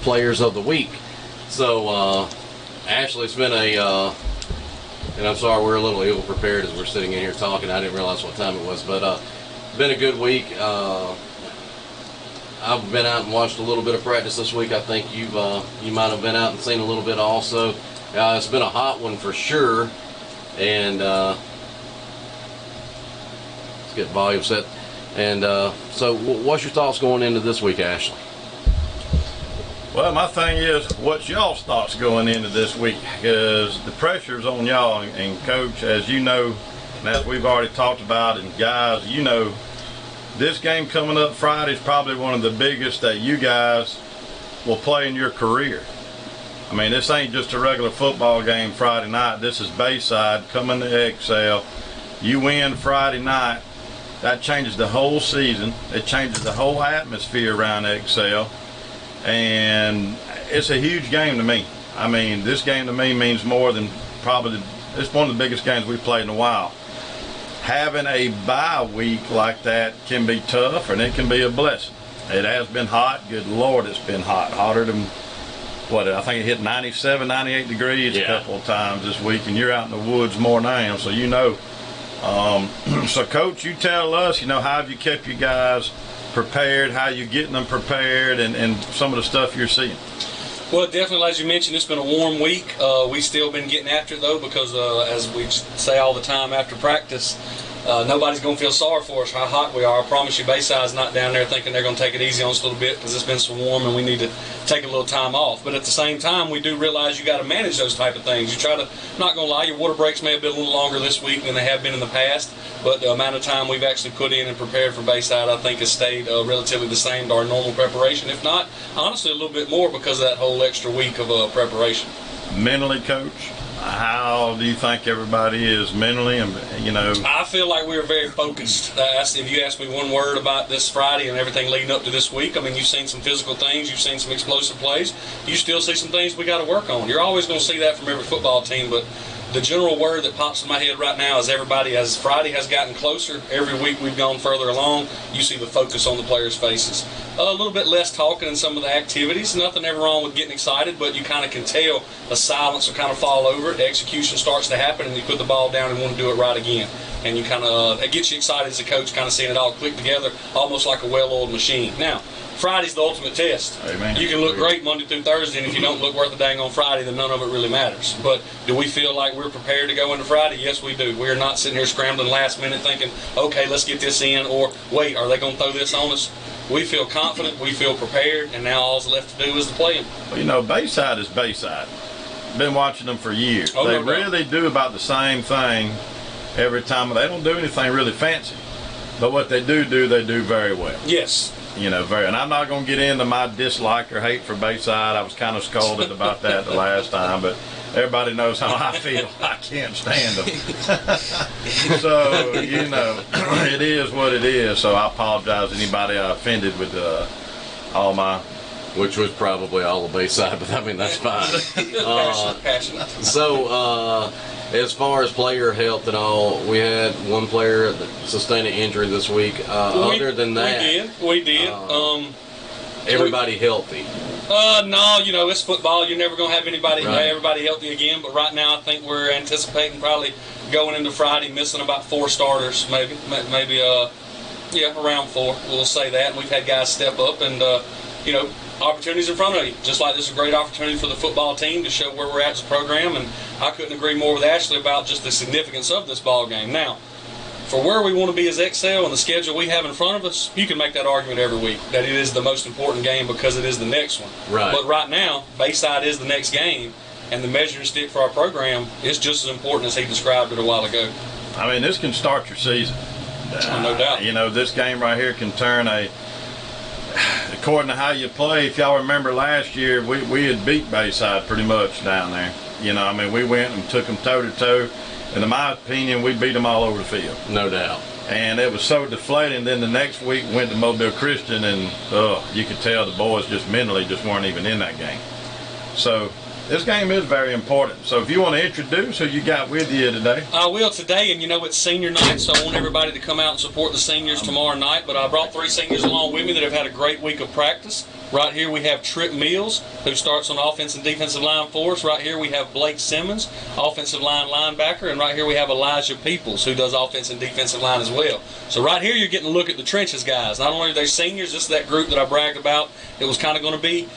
players of the week. So, Ashley, it's been and I'm sorry we're a little ill prepared as we're sitting in here talking. I didn't realize what time it was, but been a good week. I've been out and watched a little bit of practice this week. I think you might have been out and seen a little bit also. It's been a hot one for sure, and let's get volume set. And so, what's your thoughts going into this week, Ashley? Well, my thing is, what's y'all's thoughts going into this week? Because the pressure's on y'all, and Coach, as you know, and as we've already talked about, and guys, you know, this game coming up Friday is probably one of the biggest that you guys will play in your career. I mean, this ain't just a regular football game Friday night. This is Bayside coming to Excel. You win Friday night, that changes the whole season. It changes the whole atmosphere around Excel. And it's a huge game to me. I mean, this game to me means more than probably, it's one of the biggest games we've played in a while. Having a bye week like that can be tough, and it can be a blessing. It has been hot. Good Lord, it's been hot. Hotter than, what, I think it hit 97, 98 degrees a couple of times this week, and you're out in the woods more than I am, so you know. So, Coach, you tell us, you know, how have you kept you guys prepared, how you getting them prepared, and some of the stuff you're seeing? Well, definitely, as you mentioned, it's been a warm week. We've still been getting after it, though, because as we say all the time after practice, nobody's going to feel sorry for us how hot we are. I promise you, Bayside's not down there thinking they're going to take it easy on us a little bit because it's been so warm and we need to take a little time off. But at the same time, we do realize you got to manage those type of things. You try to, I'm not going to lie, your water breaks may have been a little longer this week than they have been in the past, but the amount of time we've actually put in and prepared for Bayside, I think, has stayed relatively the same to our normal preparation. If not, honestly, a little bit more because of that whole extra week of preparation. Mentally, Coach, how do you think everybody is mentally? And, you know, I feel like we're very focused. If you ask me one word about this Friday and everything leading up to this week, I mean, you've seen some physical things, you've seen some explosive plays, you still see some things we got to work on. You're always going to see that from every football team, but the general word that pops in my head right now is everybody, as Friday has gotten closer, every week we've gone further along, you see the focus on the players' faces. A little bit less talking in some of the activities. Nothing ever wrong with getting excited, but you kind of can tell the silence will kind of fall over it. The execution starts to happen, and you put the ball down and want to do it right again. And you kind of, it gets you excited as a coach, kind of seeing it all click together, almost like a well-oiled machine. Now, Friday's the ultimate test. Amen. You can look great Monday through Thursday, and if you don't look worth a dang on Friday, then none of it really matters. But do we feel like we're prepared to go into Friday? Yes, we do. We're not sitting here scrambling last minute thinking, okay, let's get this in, or wait, are they going to throw this on us? We feel confident, we feel prepared, and now all that's left to do is to play them. Well, you know, Bayside is Bayside. Been watching them for years. Oh, they no doubt. really do about the same thing every time. They don't do anything really fancy, but what they do, they do very well. Yes. You know, and I'm not going to get into my dislike or hate for Bayside. I was kind of scolded about that the last time, but everybody knows how I feel. I can't stand them. So, you know, it is what it is. So I apologize to anybody I offended with all my... Which was probably all of Bayside, but I mean, that's fine. Passionate. So, as far as player health and all, we had one player that sustained an injury this week. Other than that, we did. Everybody healthy. No, you know, it's football. You're never going to have everybody healthy again. But right now, I think we're anticipating probably going into Friday missing about 4 starters, maybe around 4. We'll say that. And we've had guys step up and, you know, opportunities in front of you. Just like this is a great opportunity for the football team to show where we're at as a program, and I couldn't agree more with Ashley about just the significance of this ball game. Now, for where we want to be as Excel and the schedule we have in front of us, you can make that argument every week that it is the most important game because it is the next one. Right. But right now, Bayside is the next game, and the measuring stick for our program is just as important as he described it a while ago. I mean, this can start your season. No doubt. You know, this game right here can turn according to how you play. If y'all remember last year, we had beat Bayside pretty much down there. You know, I mean, we went and took them toe-to-toe, and in my opinion, we beat them all over the field. No doubt. And it was so deflating. Then the next week went to Mobile Christian, and you could tell the boys just mentally just weren't even in that game. So this game is very important. So if you want to introduce who you got with you today. I will today, and you know it's senior night, so I want everybody to come out and support the seniors tomorrow night. But I brought 3 seniors along with me that have had a great week of practice. Right here we have Trip Mills, who starts on the offensive and defensive line for us. Right here we have Blake Simmons, offensive line linebacker. And right here we have Elijah Peoples, who does offensive and defensive line as well. So right here you're getting a look at the trenches guys. Not only are they seniors, this is that group that I bragged about. It was kind of going to be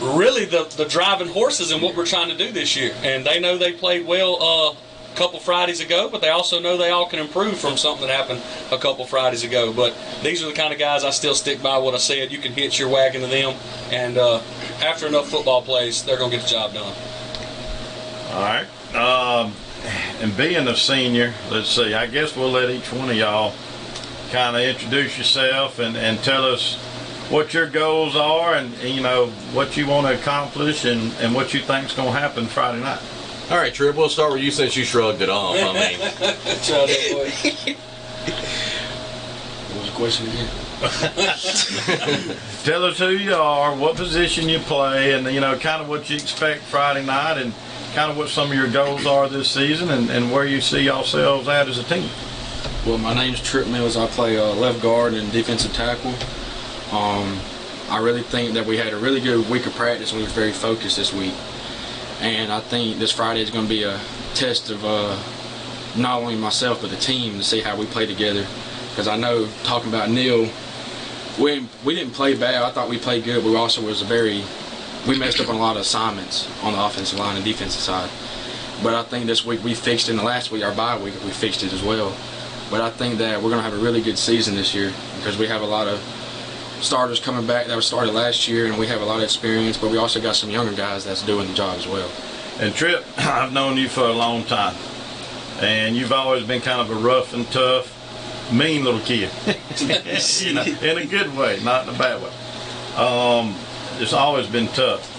really the driving horses in what we're trying to do this year. And they know they played well a couple Fridays ago, but they also know they all can improve from something that happened a couple Fridays ago. But these are the kind of guys I still stick by what I said. You can hitch your wagon to them, and after enough football plays, they're going to get the job done. All right. And being a senior, let's see, I guess we'll let each one of y'all kind of introduce yourself and tell us what your goals are and what you want to accomplish and what you think is going to happen Friday night. All right, Trip, we'll start with you since you shrugged it off. I mean, Try that way. What was the question again? Tell us who you are, what position you play, and kind of what you expect Friday night, and kind of what some of your goals are this season, and where you see yourselves at as a team. Well, my name's Trip Mills. I play left guard and defensive tackle. I really think that we had a really good week of practice and we were very focused this week. And I think this Friday is going to be a test of not only myself but the team to see how we play together. Because I know, talking about Neil, we didn't play bad. I thought we played good, but we also we messed up on a lot of assignments on the offensive line and defensive side. But I think this week we fixed it. In the last week, our bye week, we fixed it as well. But I think that we're going to have a really good season this year because we have a lot of starters coming back that were started last year, and we have a lot of experience, but we also got some younger guys that's doing the job as well. And Trip, I've known you for a long time, and you've always been kind of a rough and tough, mean little kid. In a good way, not in a bad way. It's always been tough.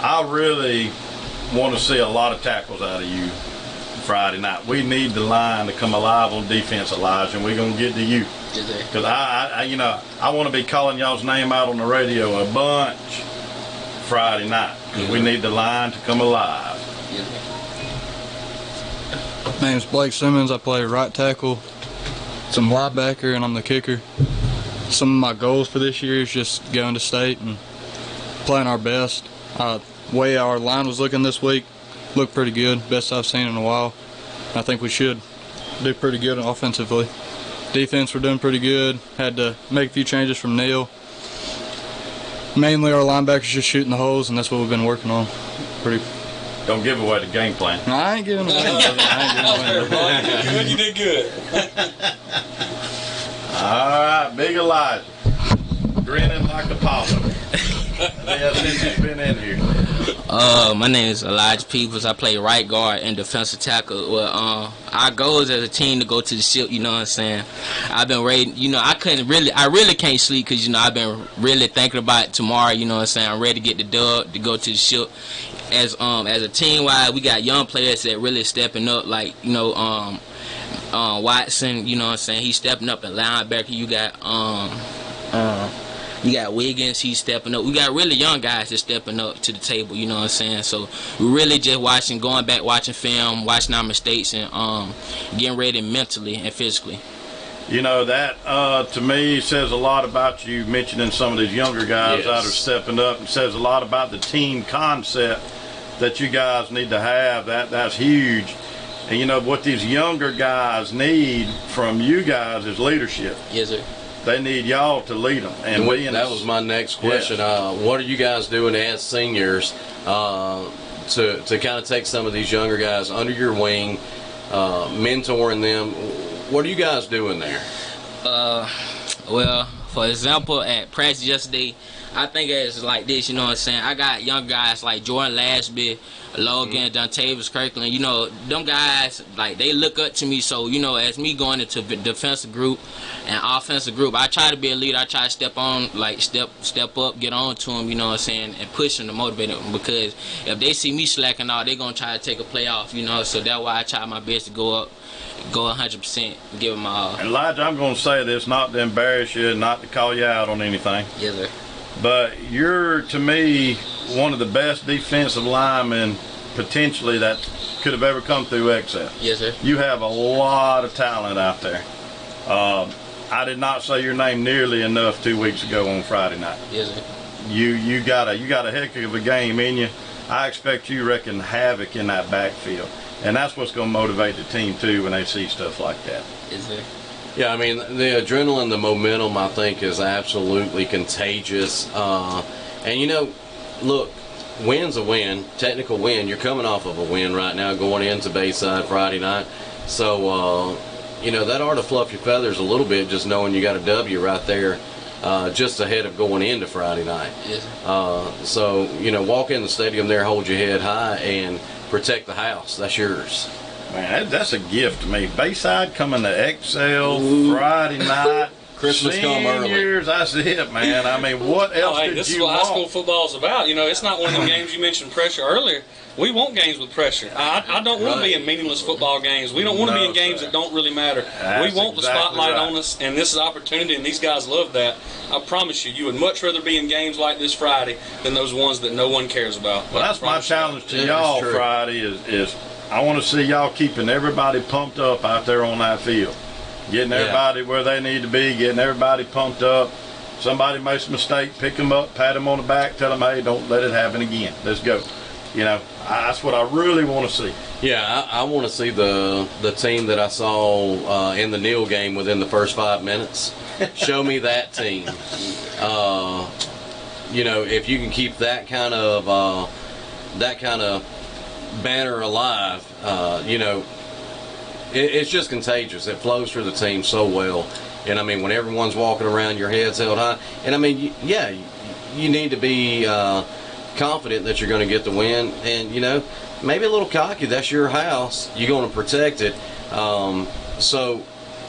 I really want to see a lot of tackles out of you Friday night. We need the line to come alive on defense, Elijah, and we're going to get to you. Because I want to be calling y'all's name out on the radio a bunch Friday night. Because we need the line to come alive. My name's Blake Simmons. I play right tackle, some linebacker, and I'm the kicker. Some of my goals for this year is just going to state and playing our best. Way our line was looking this week looked pretty good. Best I've seen in a while. I think we should do pretty good offensively. Defense, we're doing pretty good. Had to make a few changes from Neil. Mainly our linebackers just shooting the holes, and that's what we've been working on. Don't give away the game plan. No, I ain't giving away. You did good. All right, Big Elijah. Grinning like a Apollo. Yeah, since he's been in here. My name is Elijah Peoples. I play right guard and defensive tackle. Well, our goal is as a team to go to the ship, you know what I'm saying? I've been ready, I really can't sleep because, I've been really thinking about tomorrow, you know what I'm saying? I'm ready to get the dub, to go to the ship. As a team-wide, we got young players that really stepping up, like, Watson, you know what I'm saying? He's stepping up at linebacker. You got Wiggins, he's stepping up. We got really young guys that's stepping up to the table, you know what I'm saying? So we're really just going back, watching film, watching our mistakes, and getting ready mentally and physically. That to me says a lot about you mentioning some of these younger guys that are stepping up. It says a lot about the team concept that you guys need to have. That's huge. And what these younger guys need from you guys is leadership. Yes, sir. They need y'all to lead them. And that was my next question. What are you guys doing as seniors to kind of take some of these younger guys under your wing, mentoring them? What are you guys doing there? Well, for example, at practice yesterday, I think it's like this, you know what I'm saying? I got young guys like Jordan Lasby, Logan, Dontavius Kirkland, them guys, like, they look up to me. So, as me going into the defensive group and offensive group, I try to be a leader. I try to step up, get on to them, you know what I'm saying, and push them to motivate them. Because if they see me slacking off, they're going to try to take a play off, So that's why I try my best to go 100%, give them my all. And Elijah, I'm going to say this, not to embarrass you, not to call you out on anything. Yes, sir. But you're, to me, one of the best defensive linemen potentially that could have ever come through XF. Yes, sir. You have a lot of talent out there. I did not say your name nearly enough 2 weeks ago on Friday night. Yes, sir. you got a heck of a game in you. I expect you wrecking havoc in that backfield, and that's what's going to motivate the team too when they see stuff like that. Is there? Yeah, I mean, the adrenaline, the momentum, I think, is absolutely contagious. And, you know, look, win's a win, technical win. You're coming off of a win right now going into Bayside Friday night. So, you know, that ought to fluff your feathers a little bit just knowing you got a W right there just ahead of going into Friday night. Yes. So, you know, walk in the stadium there, hold your head high, and protect the house. That's yours. Man, that's a gift to me. Bayside coming to XL Friday night. Christmas come early. Seniors, that's it, man. I mean, what else Hey, did this is you what high school want? football is about. You know, it's not one of them games you mentioned pressure earlier. We want games with pressure. I don't want to be in meaningless football games. We don't want to be in games sir. that don't really matter. That's we want the exactly spotlight right. on us, and this is opportunity, and these guys love that. I promise you, you would much rather be in games like this Friday than those ones that no one cares about. Well, that's my challenge to y'all true. Friday is I want to see y'all keeping everybody pumped up out there on that field. Getting everybody where they need to be, getting everybody pumped up. Somebody makes a mistake, pick them up, pat them on the back, tell them, hey, don't let it happen again. Let's go. You know, that's what I really want to see. Yeah, I want to see the team that I saw in the Neal game within the first 5 minutes. Show me that team. You know, if you can keep that kind of banner alive, you know, it's just contagious. It flows through the team so well. And I mean, when everyone's walking around, your head's held high. And I mean, yeah, you need to be confident that you're going to get the win. And, you know, maybe a little cocky. That's your house. You're going to protect it. So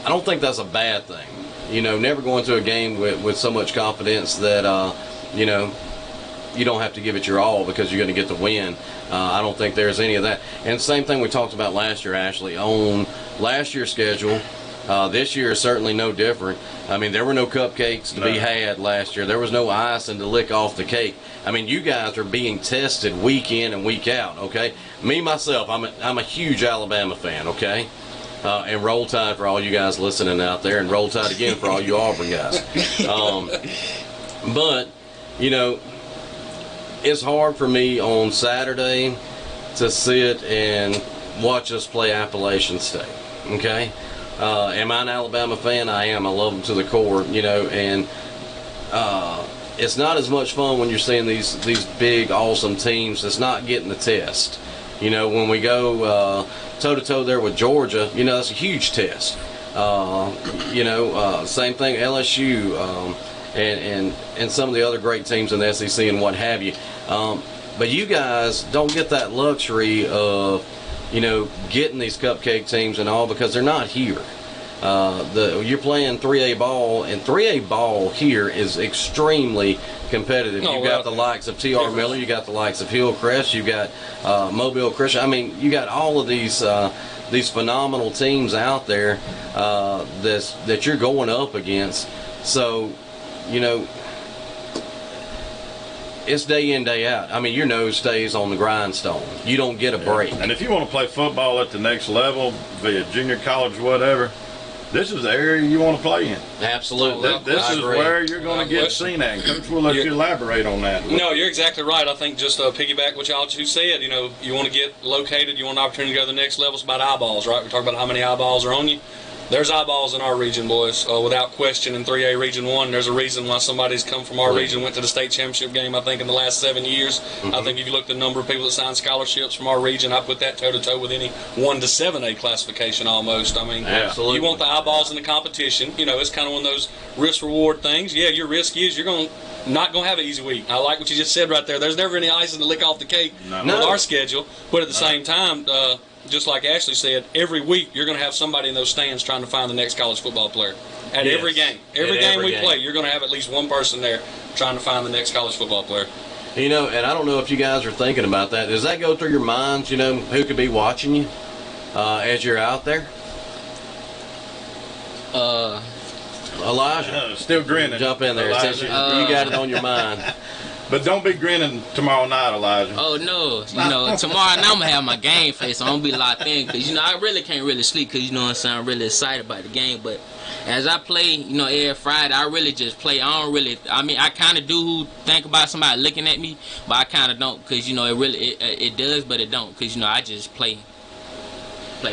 I don't think that's a bad thing. You know, never go into a game with so much confidence that, you know, you don't have to give it your all because you're going to get the win. I don't think there's any of that. And same thing we talked about last year, Ashley. On last year's schedule, this year is certainly no different. I mean, there were no cupcakes to be had last year. There was no icing to lick off the cake. I mean, you guys are being tested week in and week out, okay? Me, myself, I'm a huge Alabama fan, okay? And roll tide for all you guys listening out there, and roll tide again for all you Auburn guys. But, you know, it's hard for me on Saturday to sit and watch us play Appalachian State, okay? Am I an Alabama fan? I am. I love them to the core, you know, and it's not as much fun when you're seeing these big, awesome teams that's not getting the test. You know, when we go toe-to-toe there with Georgia, you know, that's a huge test. You know, same thing, LSU, and some of the other great teams in the SEC and what have you. But you guys don't get that luxury of, you know, getting these cupcake teams and all because they're not here. You're playing 3A ball, and 3A ball here is extremely competitive. You've got the likes of T.R. Miller, you got the likes of Hillcrest, you got Mobile Christian. I mean, you got all of these phenomenal teams out there that you're going up against. So, you know, it's day in, day out. I mean, your nose stays on the grindstone. You don't get a break. And if you want to play football at the next level, be it junior college, whatever, this is the area you want to play in. Absolutely. This is where you're going to get seen at. And Coach will let you elaborate on that. No, you're exactly right. I think just piggyback what y'all two said, you know, you want to get located, you want an opportunity to go to the next level. It's about eyeballs, right? We talk about how many eyeballs are on you. There's eyeballs in our region, boys, without question. In 3A Region 1, there's a reason why somebody's come from our region, went to the state championship game, I think, in the last 7 years. I think if you look at the number of people that signed scholarships from our region, I put that toe-to-toe with any 1 to 7A classification almost. I mean, Absolutely. You want the eyeballs in the competition. You know, it's kind of one of those risk-reward things. Yeah, your risk is you're not going to have an easy week. I like what you just said right there. There's never any icing to lick off the cake with our schedule. But at the same time, just like Ashley said, every week you're going to have somebody in those stands trying to find the next college football player. At every game. Every game we play, you're going to have at least one person there trying to find the next college football player. You know, and I don't know if you guys are thinking about that. Does that go through your minds, you know, who could be watching you as you're out there? Uh, Elijah. Still grinning. Jump in there. Elijah. Since you got it on your mind. But don't be grinning tomorrow night, Elijah. Oh no, tomorrow night I'm gonna have my game face, so I'm gonna be locked in because I really can't really sleep because what I'm saying, I'm really excited about the game. But as I play, every Friday, I really just play. I kind of do think about somebody looking at me, but I kind of don't because it does, but it don't because I just play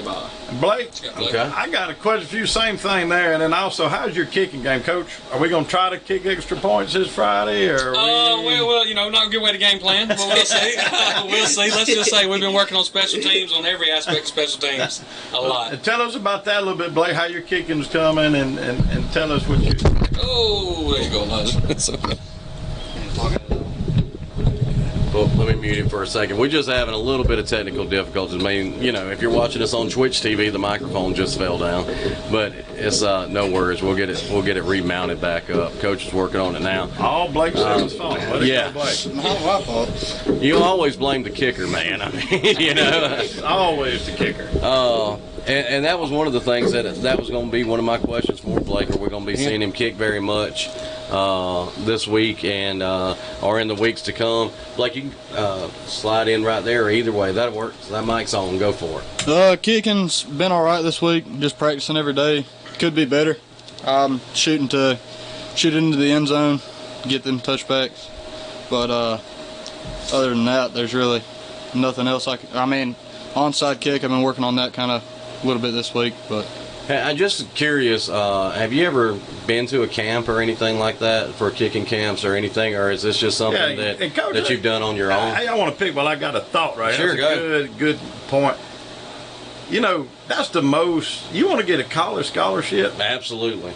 ball. Blake, Okay. I got a question for you. Same thing there, and then also, how's your kicking game, Coach? Are we gonna try to kick extra points this Friday, or? Well, not a good way to game plan, but we'll see. We'll see. Let's just say we've been working on special teams, on every aspect of special teams, a lot. Tell us about that a little bit, Blake. How your kicking's coming, and tell us what you. Oh, there you go, Elijah. Well, let me mute him for a second. We're just having a little bit of technical difficulties. I mean, if you're watching us on Twitch TV, the microphone just fell down, but it's no worries. We'll get it remounted back up. Coach is working on it now. All Blake Simmons' fault. Yeah. Not my fault. You always blame the kicker, man. I mean, Always the kicker. And that was one of the things that was going to be one of my questions for Blake. Are we going to be seeing him kick very much this week and or in the weeks to come? Blake, you can slide in right there, or either way. That'll work. That mic's on. Go for it. Kicking's been all right this week. Just practicing every day. Could be better. I'm shooting into the end zone, get them touchbacks. But other than that, there's really nothing else. Onside kick, I've been working on that kind of a little bit this week. But Hey, I'm just curious, have you ever been to a camp or anything like that for kicking camps or anything, or is this just something Coach, that you've done on your own? Hey, I want to pick, I got a thought right Sure, here. That's a good point. That's the most, you want to get a college scholarship? Absolutely.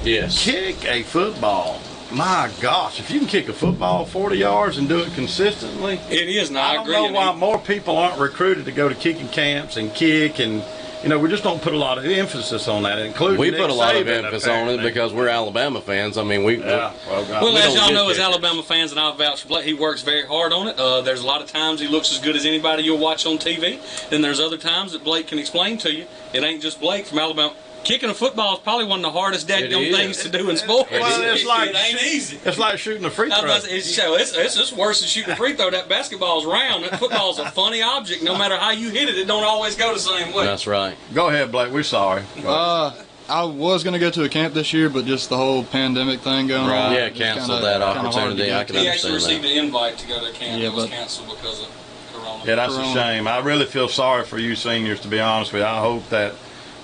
Yes. Kick a football. My gosh, if you can kick a football 40 yards and do it consistently. It is, and I I don't agree. know why more people aren't recruited to go to kicking camps and kick, and we just don't put a lot of emphasis on that, including We Nick put a lot of Saban, emphasis on it apparently. because we're Alabama fans. I mean, Well, as y'all know, as kickers. Alabama fans, and I'll vouch for Blake, he works very hard on it. There's a lot of times he looks as good as anybody you'll watch on TV. Then there's other times that Blake can explain to you. It ain't just Blake from Alabama. Kicking a football is probably one of the hardest dadgum things to do in sports. Well, it's like it ain't easy. It's like shooting a free throw. It's worse than shooting a free throw. That basketball's round. That football's a funny object. No matter how you hit it, it don't always go the same way. That's right. Go ahead, Blake. We're sorry. I was going to go to a camp this year, but just the whole pandemic thing going on. Yeah, canceled that opportunity. I can He actually understand received that. an invite to go to camp. Yeah, It was but- canceled because of Corona. Yeah, that's a shame. I really feel sorry for you seniors, to be honest with you. I hope that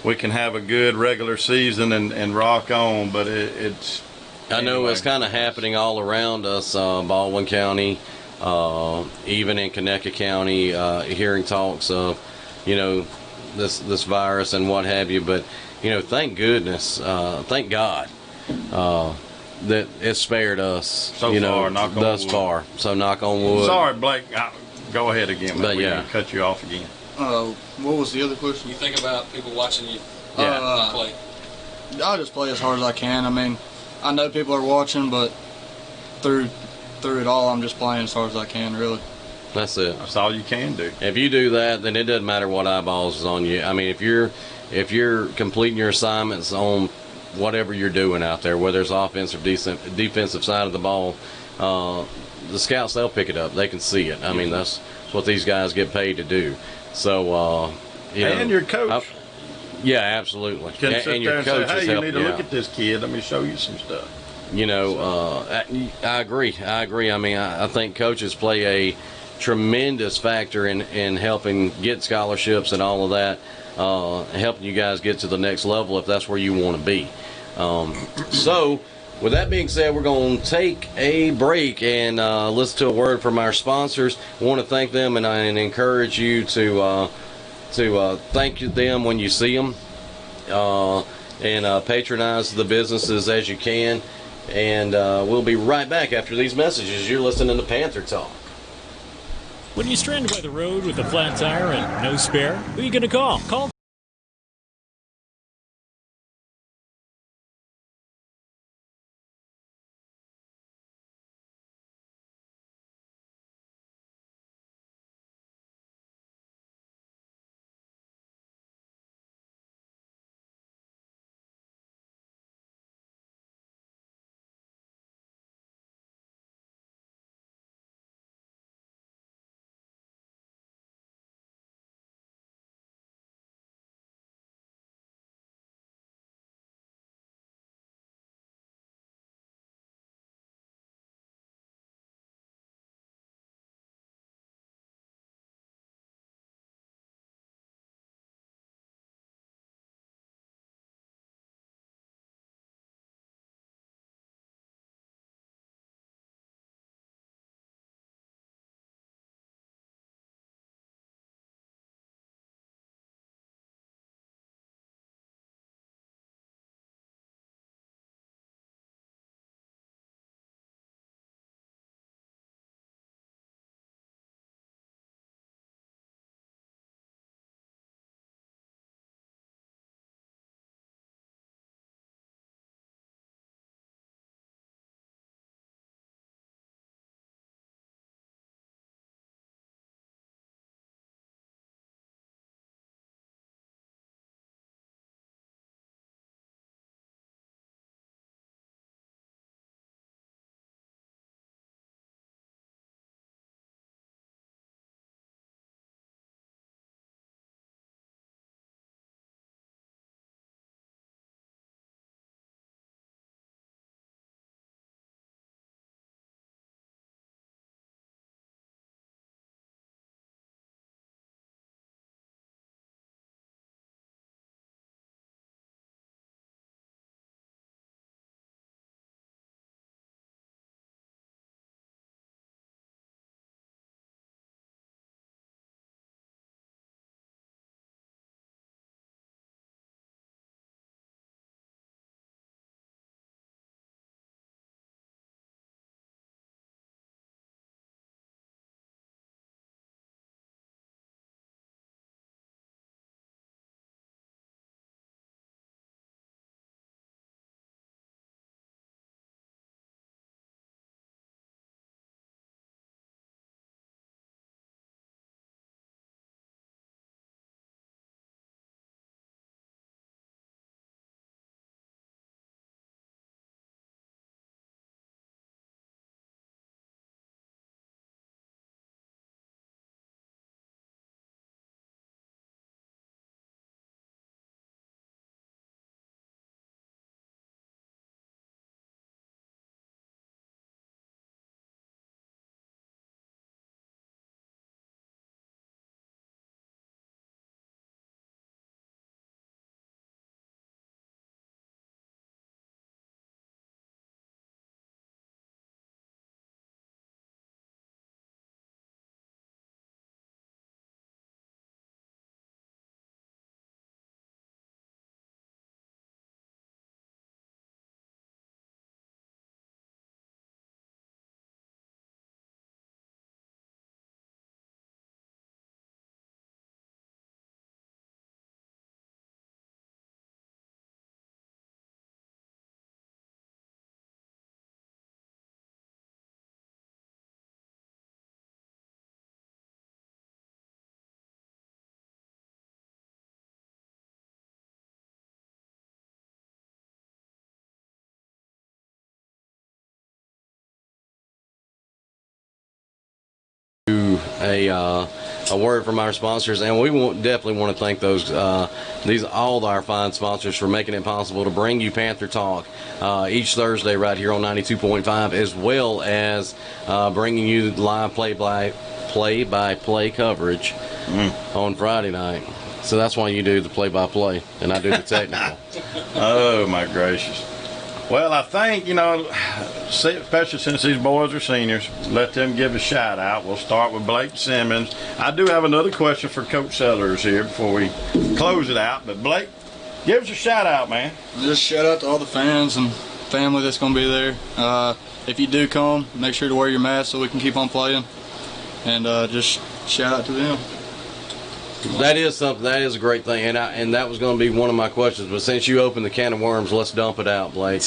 we can have a good regular season and rock on, but it's... I know it's kind of happening all around us, Baldwin County, even in Conecuh County, hearing talks of, this virus and what have you. But, thank goodness, thank God that it spared us. So far, knock on thus wood. far. So knock on wood. Sorry, Blake. Go ahead again, But we yeah. can cut you off again. What was the other question? You think about people watching you Yeah. play. I'll just play as hard as I can. I mean, I know people are watching, but through it all, I'm just playing as hard as I can, really. That's it. That's all you can do. If you do that, then it doesn't matter what eyeballs is on you. I mean, if you're completing your assignments on whatever you're doing out there, whether it's offensive, defensive side of the ball, the scouts, they'll pick it up. They can see it. I mean, that's what these guys get paid to do. So, And your coach yeah, absolutely. can sit and there your and say, coaches hey, you help need to you look out. at this kid. Let me show you some stuff. I agree. I mean, I think coaches play a tremendous factor in helping get scholarships and all of that, helping you guys get to the next level if that's where you want to be. So, with that being said, we're going to take a break and listen to a word from our sponsors. I want to thank them and encourage you to thank them when you see them and patronize the businesses as you can. And we'll be right back after these messages. You're listening to Panther Talk. When you're stranded by the road with a flat tire and no spare, who are you going to call? Call a word from our sponsors, and we definitely want to thank those all our fine sponsors for making it possible to bring you Panther Talk each Thursday right here on 92.5, as well as bringing you live play-by-play coverage on Friday night. So that's why you do the play-by-play, and I do the technical. Oh, my gracious. Well, I think, especially since these boys are seniors, let them give a shout out. We'll start with Blake Simmons. I do have another question for Coach Sellers here before we close it out. But Blake, give us a shout out, man. Just shout out to all the fans and family that's going to be there. If you do come, make sure to wear your mask so we can keep on playing. And just shout out to them. That is something. That is a great thing, and that was going to be one of my questions. But since you opened the can of worms, let's dump it out, Blake.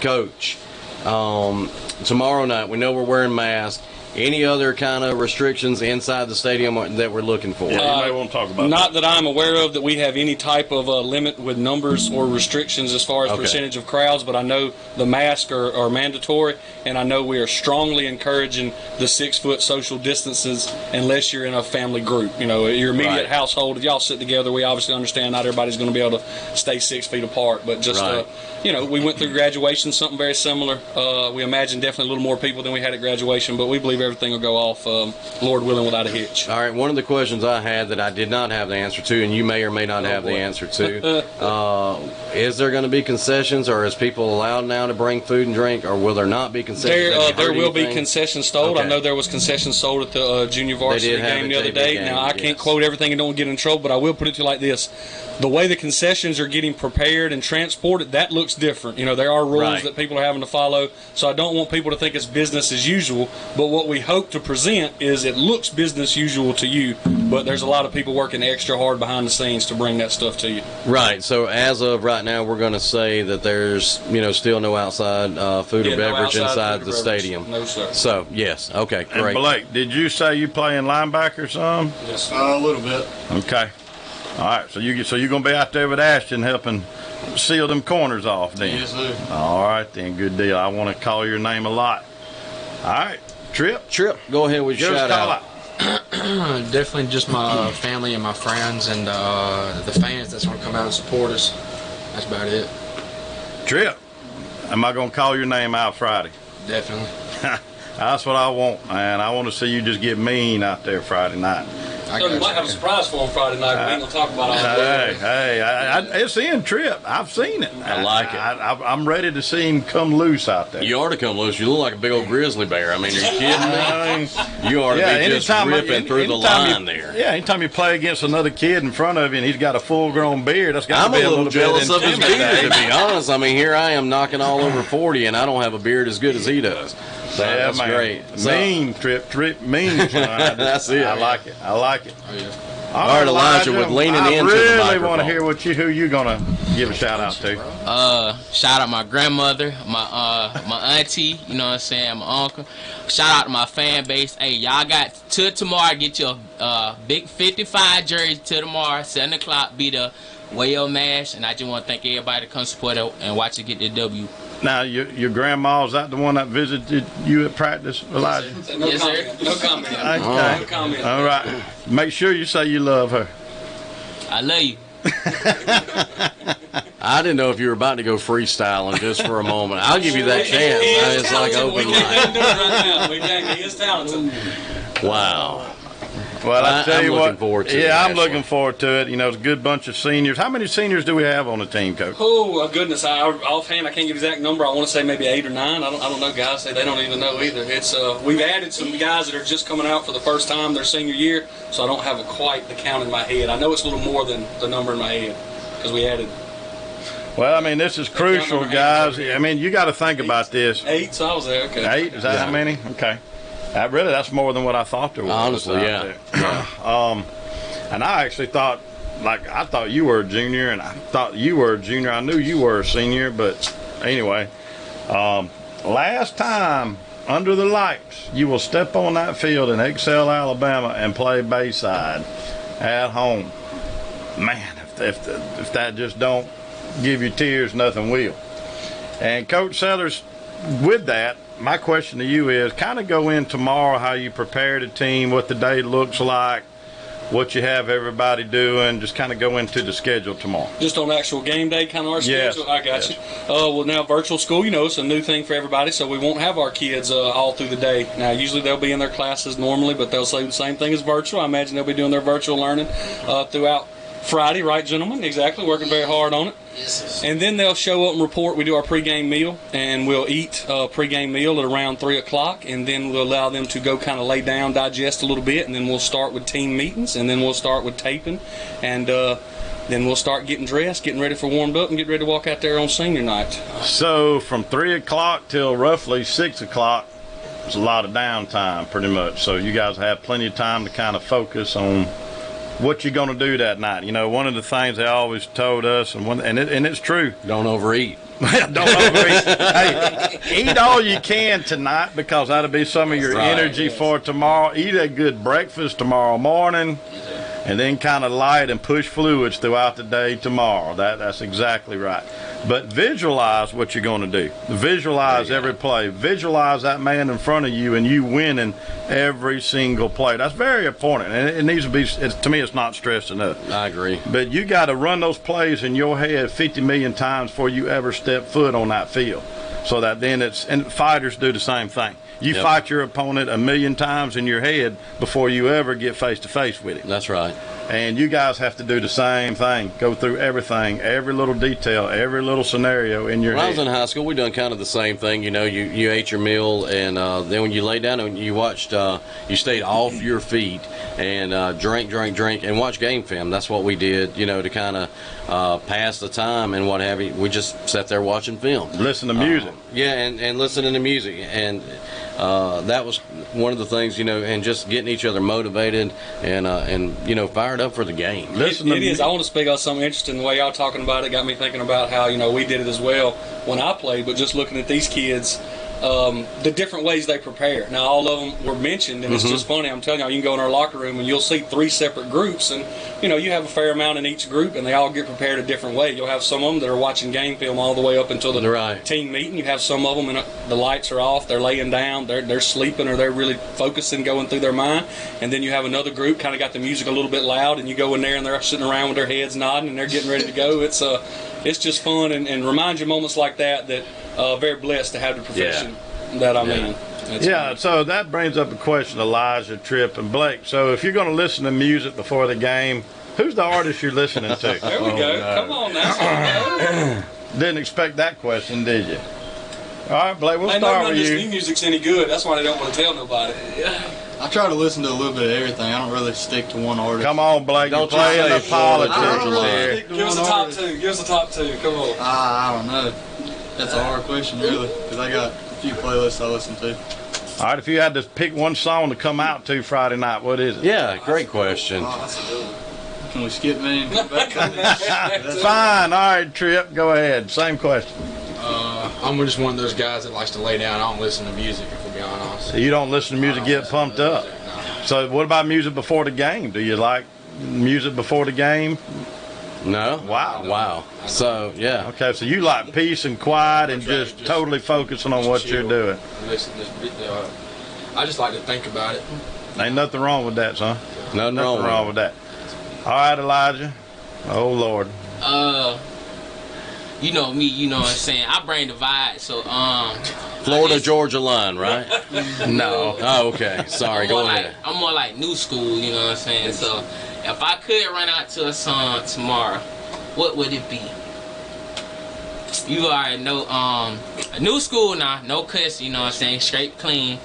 Coach, tomorrow night we know we're wearing masks. Any other kind of restrictions inside the stadium that we're looking for? Yeah, you may want to talk about Not that I'm aware of that we have any type of limit with numbers or restrictions as far as percentage of crowds, but I know the masks are mandatory, and I know we are strongly encouraging the 6 foot social distances unless you're in a family group. Your immediate household, if y'all sit together, we obviously understand not everybody's going to be able to stay 6 feet apart, but just, we went through graduation, something very similar. We imagine definitely a little more people than we had at graduation, but we believe everything will go off, Lord willing, without a hitch. All right, one of the questions I had that I did not have the answer to, and you may or may not have the answer to, is there going to be concessions, or is people allowed now to bring food and drink, or will there not be concessions? There will be concessions sold. I know there was concessions sold at the junior varsity game the other day. Now, I can't quote everything and don't get in trouble, but I will put it to you like this. The way the concessions are getting prepared and transported, that looks different. There are rules that people are having to follow, so I don't want people to think it's business as usual, but what we hope to present is it looks business usual to you, but there's a lot of people working extra hard behind the scenes to bring that stuff to you. Right, so as of right now, we're going to say that there's, still no outside food or beverage inside the stadium. No, sir. So, yes, okay, great. And Blake, did you say you playing linebacker some? Yes, A little bit. Okay. All right, so you're going to be out there with Ashton helping seal them corners off then? Yes, sir. All right, then, good deal. I want to call your name a lot. All right, Trip, go ahead with your shout out. Definitely just my family and my friends and the fans that's going to come out and support us. That's about it. Trip, am I going to call your name out Friday? Definitely. That's what I want, man. I want to see you just get mean out there Friday night. So you might have a surprise for him Friday night. We ain't going to talk about all that. It's in Trip. I've seen it. I like it. I'm ready to see him come loose out there. You ought to come loose. You look like a big old grizzly bear. I mean, are you kidding me? You ought to be just ripping through the line there. Yeah, anytime you play against another kid in front of you and he's got a full-grown beard, that's got to be a little jealous of his beard, intimidating. to be honest. I mean, here I am knocking all over 40, and I don't have a beard as good as he does. So Yeah, that's man. great. So, Mean, Trip, mean. That's it. I like it. Oh, yeah. All right, Elijah, with leaning into the I really microphone. want to hear who you gonna give a shout out to. Shout out my grandmother, my auntie, you know what I'm saying, my uncle. Shout out to my fan base. Hey, y'all got till tomorrow. Get your big 55 jersey till tomorrow, 7 o'clock. Be the Wayo Mash, and I just want to thank everybody to come support it and watch it get the W. Now, your grandma, is that the one that visited you at practice, Elijah? No Yes, comment. sir. No comment. Okay. No comment. All right. Make sure you say you love her. I love you. I didn't know if you were about to go freestyling just for a moment. I'll give you that chance. It's like open mic. He is talented. Wow. Well, I tell you I'm what. looking forward to it, Yeah, I'm actually. looking forward to it. It's a good bunch of seniors. How many seniors do we have on the team, Coach? Oh goodness! Offhand, I can't give you the exact number. I want to say maybe 8 or 9. I don't know, guys. They don't even know either. It's we've added some guys that are just coming out for the first time their senior year, so I don't have quite the count in my head. I know it's a little more than the number in my head because we added. Well, I mean, this is crucial, guys. I mean, you got to think about this. 8, so I was there. Okay. 8? Is that how many? Okay. That's more than what I thought there was. Honestly, out there. And I actually thought, I thought you were a junior, and I thought you were a junior. I knew you were a senior, but anyway, last time under the lights, you will step on that field in Excel, Alabama, and play Bayside at home. Man, if that just don't give you tears, nothing will. And Coach Sellers, with that, my question to you is kind of go in tomorrow how you prepare the team, what the day looks like, what you have everybody doing. Just kind of go into the schedule tomorrow. Just on actual game day, kind of our schedule? Yes. I got you. Well, now virtual school, it's a new thing for everybody, so we won't have our kids all through the day. Now, usually they'll be in their classes normally, but they'll say the same thing as virtual. I imagine they'll be doing their virtual learning throughout Friday, right, gentlemen? Exactly, working very hard on it. Yes. And then they'll show up and report. We do our pregame meal, and we'll eat a pregame meal at around 3 o'clock, and then we'll allow them to go kind of lay down, digest a little bit, and then we'll start with team meetings, and then we'll start with taping, and then we'll start getting dressed, getting ready for warmed up, and get ready to walk out there on senior night. So from 3 o'clock till roughly 6 o'clock, it's a lot of downtime pretty much. So you guys have plenty of time to kind of focus on what you're going to do that night. One of the things they always told us, and it's true. Don't overeat. Don't overeat. Hey, eat all you can tonight because that'll be some of your energy for tomorrow. Eat a good breakfast tomorrow morning, and then kind of light and push fluids throughout the day tomorrow. That's exactly right. But visualize what you're going to do. Visualize every play. Visualize that man in front of you and you winning every single play. That's very important. And it needs to be, to me, it's not stressed enough. I agree. But you got to run those plays in your head 50 million times before you ever step foot on that field. So that then and fighters do the same thing. You fight your opponent a million times in your head before you ever get face to face with him. That's right. And you guys have to do the same thing. Go through everything, every little detail, every little scenario in your head. When I was in high school, we done kind of the same thing. You ate your meal, and then when you lay down and you watched, you stayed off your feet and drink, and watch game film. That's what we did, to kind of pass the time and what have you. We just sat there watching film. Listen to music. And listening to music. And that was one of the things, and just getting each other motivated and fired up for the game. It is. I want to speak on something interesting. The way y'all talking about it got me thinking about how we did it as well when I played. But just looking at these kids, the different ways they prepare. Now, all of them were mentioned, and it's just funny. I'm telling y'all, you can go in our locker room and you'll see 3 separate groups, and you have a fair amount in each group, and they all get prepared a different way. You'll have some of them that are watching game film all the way up until the team meeting. You have some of them, and the lights are off, they're laying down, they're sleeping, or they're really focusing, going through their mind. And then you have another group, kind of got the music a little bit loud, and you go in there and they're sitting around with their heads nodding, and they're getting ready to go. It's just fun, and reminds you moments like that very blessed to have the profession that I'm in. So that brings up a question, Elijah, Tripp, and Blake. So if you're going to listen to music before the game, who's the artist you're listening to? There we go. No. Come on now. Didn't expect that question, did you? All right, Blake, we'll start with you. This new music's any good. That's why they don't want to tell nobody. I try to listen to a little bit of everything. I don't really stick to one artist. Come on, Blake. You're playing the politics here. Give us the top 2. Give us the top 2. Come on. I don't know. That's a hard question, really, because I got a few playlists I listen to. All right, if you had to pick one song to come out to Friday night, what is it? Yeah, great question. Oh, that's a good one. Can we skip me and come back to this? Fine. All right, Tripp, go ahead. Same question. I'm just one of those guys that likes to lay down. I don't listen to music, if we're being honest. So you don't listen to music, get pumped up? No. So what about music before the game? Do you like music before the game? No. Wow. So, yeah. Okay, so you like peace and quiet and just totally focusing on what you're doing. Listen, I just like to think about it. Ain't nothing wrong with that, son. Nothing wrong with that. All right, Elijah. Oh, Lord. You know me, you know what I'm saying? I bring the vibe, so Florida Georgia line, right? No. Oh, okay. Sorry, go ahead. I'm more like new school, you know what I'm saying? So if I could run out to a song tomorrow, what would it be? You already know, a new school now, no cuss, you know what I'm saying? Straight clean.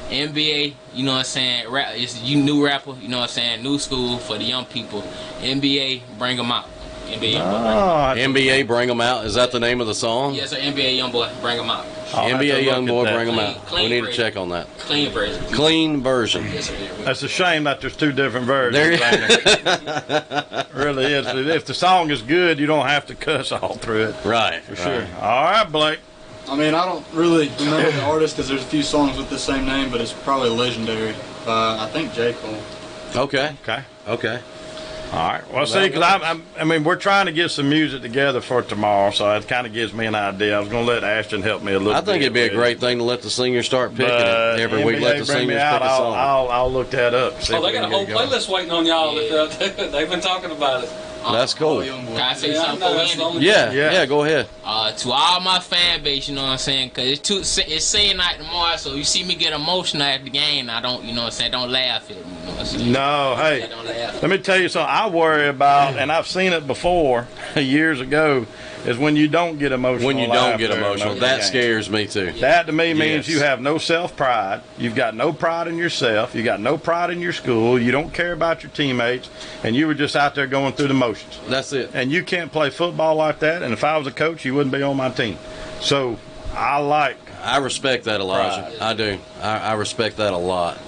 NBA, you know what I'm saying? Rap, it's you new rapper, you know what I'm saying? New school for the young people. NBA, bring them out. NBA, bring them out. Is that the name of the song? Yes, sir. NBA Young Boy, bring them out. NBA Young Boy, bring them out. Clean We need to check on that. Clean version. Clean version. Yes, sir. That's a shame that there's 2 different versions. Really is. If the song is good, you don't have to cuss all through it. Right. For sure. All right, Blake. I mean, I don't really remember the artist because there's a few songs with the same name, but it's probably Legendary by, I think, J. Cole. Okay. Okay. All right. Well, see, because I mean, we're trying to get some music together for tomorrow, so it kind of gives me an idea. I was going to let Ashton help me a little bit. I think it'd be a great thing to let the singers start picking it every week. Let the singers pick a song. I'll look that up. Oh, they got a whole playlist waiting on y'all. They've been talking about it. That's cool. Can I say something? Yeah, go ahead. To all my fan base, you know what I'm saying? Because it's Sunday night tomorrow, so you see me get emotional at the game, I don't, you know what I'm saying, don't laugh at me, you know what I'm saying? No, hey, let me tell you something I worry about, and I've seen it before years ago, is when you don't get emotional. When you don't get emotional, that scares me too. That to me means you have no self-pride. You've got no pride in yourself. You got no pride in your school. You don't care about your teammates, and you were just out there going through the motions. That's it. And you can't play football like that. And if I was a coach, you wouldn't be on my team. So I respect that, Elijah. Pride. I do. I respect that a lot.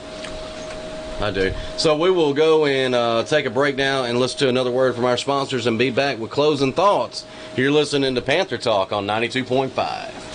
I do. So we will go and take a break now and listen to another word from our sponsors and be back with closing thoughts. You're listening to Panther Talk on 92.5.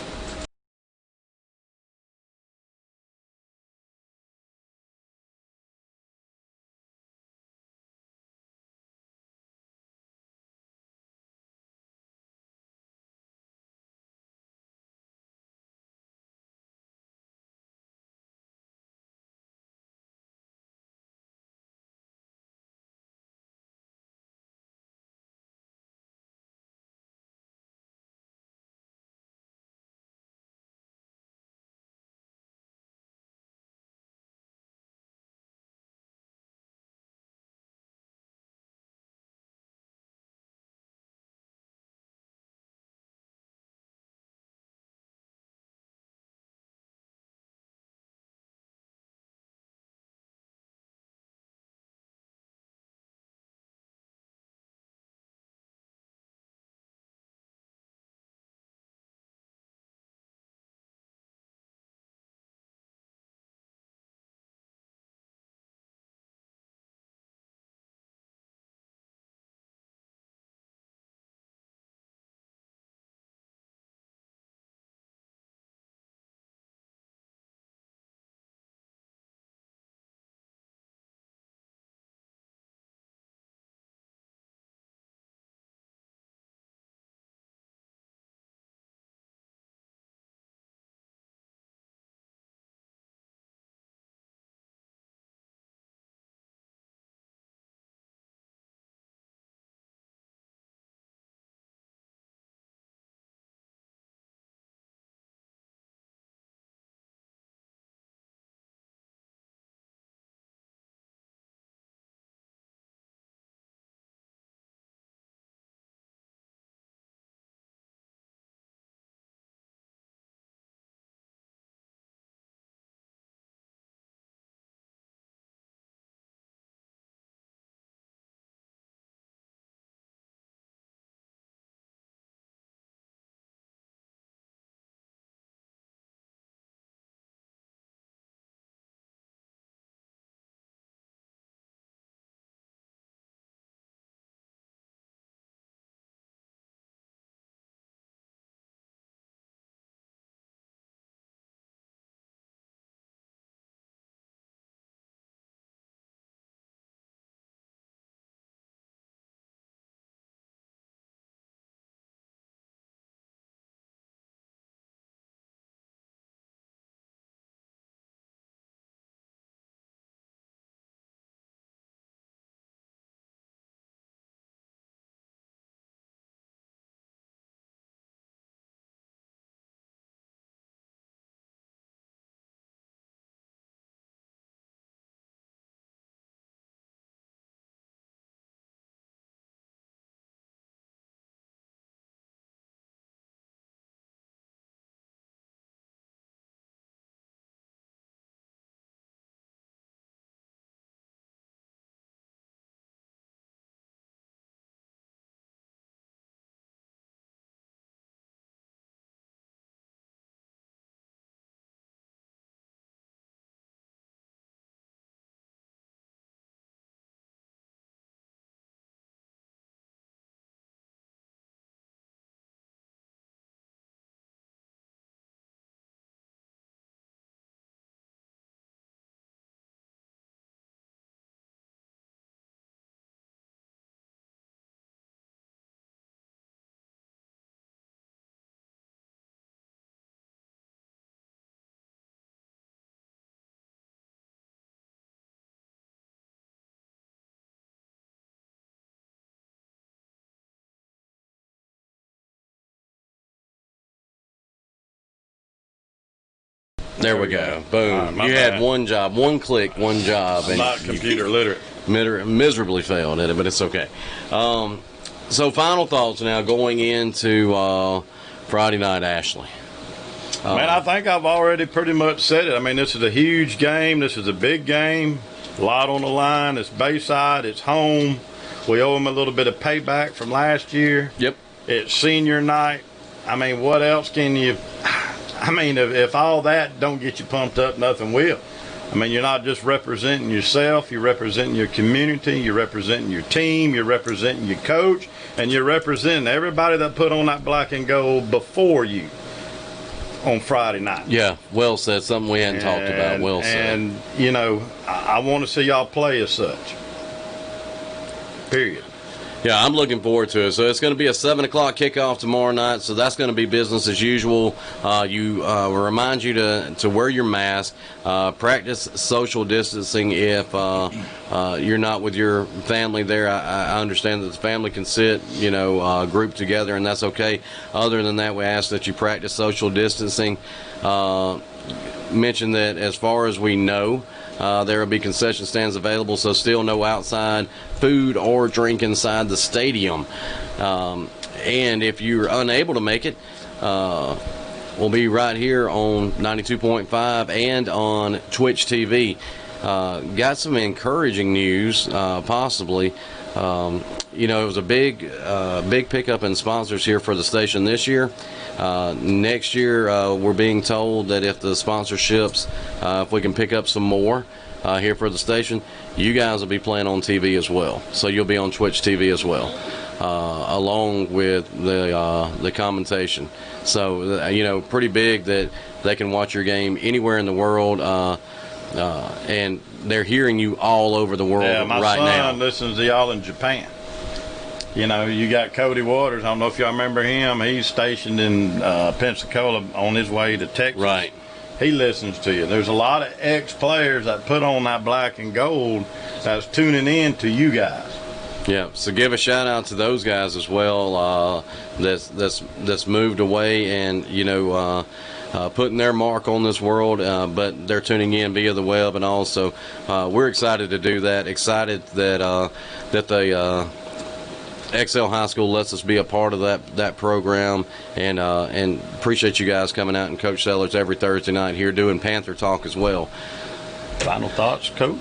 There we go. Boom. My You bad. had one job, one click, one job. I'm not computer literate. Miserably failed at it, but it's okay. So final thoughts now going into Friday night, Ashley. Man, I think I've already pretty much said it. I mean, this is a huge game. This is a big game. A lot on the line. It's Bayside. It's home. We owe them a little bit of payback from last year. Yep. It's senior night. I mean, what else can you... I mean, if all that don't get you pumped up, nothing will. I mean, you're not just representing yourself. You're representing your community. You're representing your team. You're representing your coach. And you're representing everybody that put on that black and gold before you on Friday night. Yeah, well said. Something we hadn't talked about. Well said. And, you know, I want to see y'all play as such. Period. Yeah, I'm looking forward to it. So it's going to be a 7 o'clock kickoff tomorrow night. So that's going to be business as usual. We remind you to wear your mask, practice social distancing if you're not with your family there. I understand that the family can sit, grouped together, and that's okay. Other than that, we ask that you practice social distancing. Mention that as far as we know, there will be concession stands available, so still no outside food or drink inside the stadium. And if you're unable to make it, we'll be right here on 92.5 and on Twitch TV. Got some encouraging news, possibly. It was a big pickup in sponsors here for the station this year. Next year, we're being told that if the sponsorships, if we can pick up some more here for the station, you guys will be playing on TV as well. So you'll be on Twitch TV as well, along with the commentation. So, pretty big that they can watch your game anywhere in the world, and they're hearing you all over the world right now. My son listens to y'all in Japan. You got Cody Waters. I don't know if y'all remember him. He's stationed in Pensacola on his way to Texas. Right. He listens to you. There's a lot of ex-players that put on that black and gold that's tuning in to you guys. Yeah, so give a shout out to those guys as well. That's moved away and putting their mark on this world, but they're tuning in via the web, and also we're excited to do that. Excited that the XL High School lets us be a part of that program, and appreciate you guys coming out and Coach Sellers every Thursday night here doing Panther Talk as well. Final thoughts, Coach?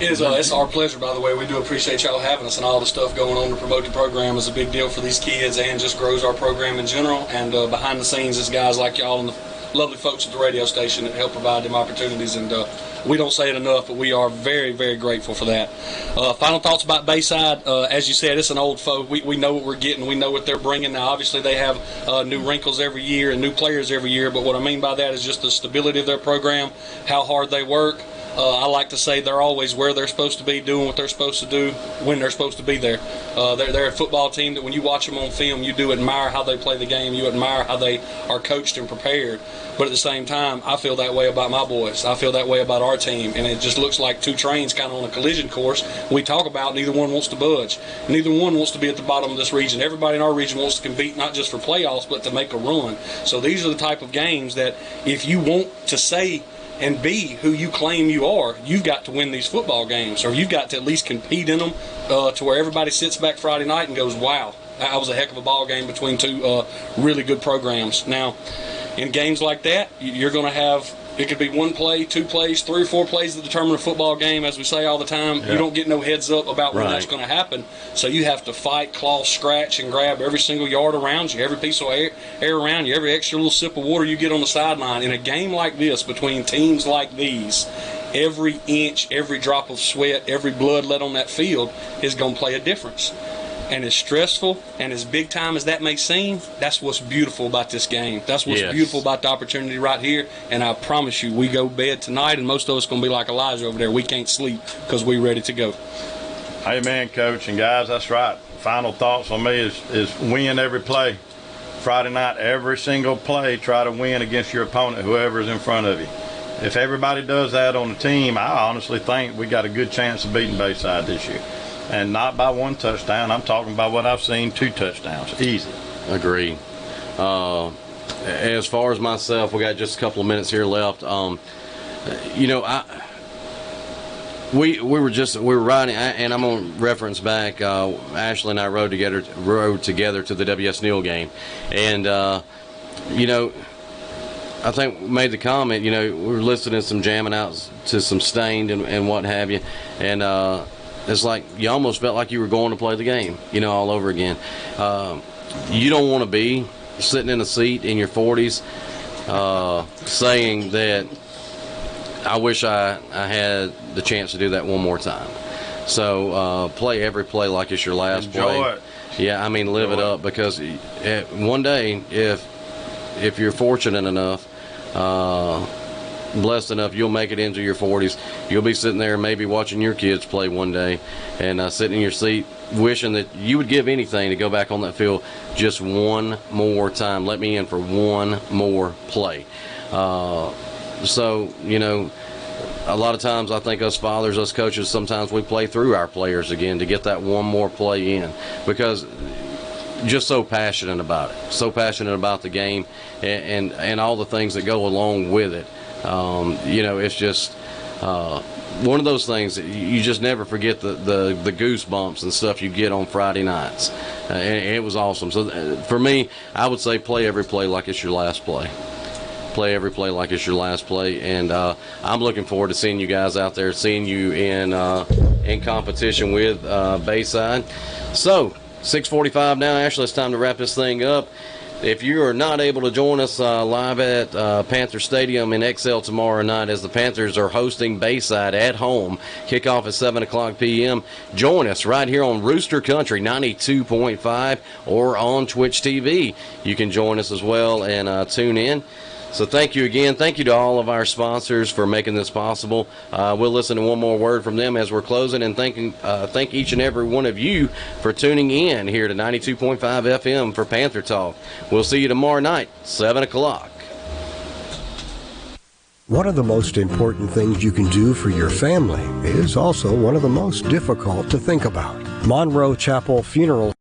It's our pleasure, by the way. We do appreciate y'all having us, and all the stuff going on to promote the program is a big deal for these kids and just grows our program in general. And behind the scenes is guys like y'all and the lovely folks at the radio station that help provide them opportunities, and we don't say it enough, but we are very, very grateful for that. Final thoughts about Bayside. As you said, it's an old foe. We know what we're getting. We know what they're bringing. Now, obviously, they have new wrinkles every year and new players every year, but what I mean by that is just the stability of their program, how hard they work. I like to say they're always where they're supposed to be, doing what they're supposed to do, when they're supposed to be there. They're a football team that when you watch them on film, you do admire how they play the game. You admire how they are coached and prepared. But at the same time, I feel that way about my boys. I feel that way about our team. And it just looks like two trains kind of on a collision course. We talk about neither one wants to budge. Neither one wants to be at the bottom of this region. Everybody in our region wants to compete not just for playoffs, but to make a run. So these are the type of games that if you want to say and be who you claim you are, you've got to win these football games, or you've got to at least compete in them to where everybody sits back Friday night and goes, wow, that was a heck of a ball game between two really good programs. Now, in games like that, you're going to have, it could be one play, two plays, 3 or 4 plays that determine a football game, as we say all the time. Yeah. You don't get no heads up about when that's going to happen. So you have to fight, claw, scratch, and grab every single yard around you, every piece of air around you, every extra little sip of water you get on the sideline. In a game like this, between teams like these, every inch, every drop of sweat, every blood let on that field is going to play a difference. And as stressful and as big time as that may seem, that's what's beautiful about this game. That's what's beautiful about the opportunity right here. And I promise you, we go to bed tonight, and most of us going to be like Elijah over there. We can't sleep because we're ready to go. Amen, Coach. And guys, that's right. Final thoughts on me is win every play. Friday night, every single play, try to win against your opponent, whoever's in front of you. If everybody does that on the team, I honestly think we got a good chance of beating Bayside this year. And not by 1 touchdown. I'm talking about what I've seen, 2 touchdowns. Easy. Agreed. as far as myself, we got just a couple of minutes here left. You know, we were riding, and I'm gonna reference back. Ashley and I rode together to the W.S. Neal game, and you know, I think we made the comment. You know, we were listening to some jamming out to some Stained and what have you, and it's like you almost felt like you were going to play the game. You know, all over again. You don't want to be sitting in a seat in your 40s saying that I wish I had the chance to do that one more time. So play every play like it's your last play. Enjoy it. Yeah, I mean, live it up, because one day, if you're fortunate enough, blessed enough, you'll make it into your 40s. You'll be sitting there maybe watching your kids play one day, and sitting in your seat wishing that you would give anything to go back on that field just one more time. Let me in for one more play. So, you know, a lot of times I think us fathers, us coaches, sometimes we play through our players again to get that one more play in, because just so passionate about it, so passionate about the game and all the things that go along with it. You know, it's just one of those things that you just never forget the goosebumps and stuff you get on Friday nights. And it was awesome. So for me, I would say play every play like it's your last play. Play every play like it's your last play, and I'm looking forward to seeing you guys out there, seeing you in competition with Bayside. So 6:45 now, Ashley. It's time to wrap this thing up. If you are not able to join us live at Panther Stadium in XL tomorrow night, as the Panthers are hosting Bayside at home, kickoff at 7 o'clock p.m., join us right here on Rooster Country 92.5 or on Twitch TV. You can join us as well and tune in. So thank you again. Thank you to all of our sponsors for making this possible. We'll listen to one more word from them as we're closing, and thank each and every one of you for tuning in here to 92.5 FM for Panther Talk. We'll see you tomorrow night, 7 o'clock. One of the most important things you can do for your family is also one of the most difficult to think about. Monroe Chapel Funeral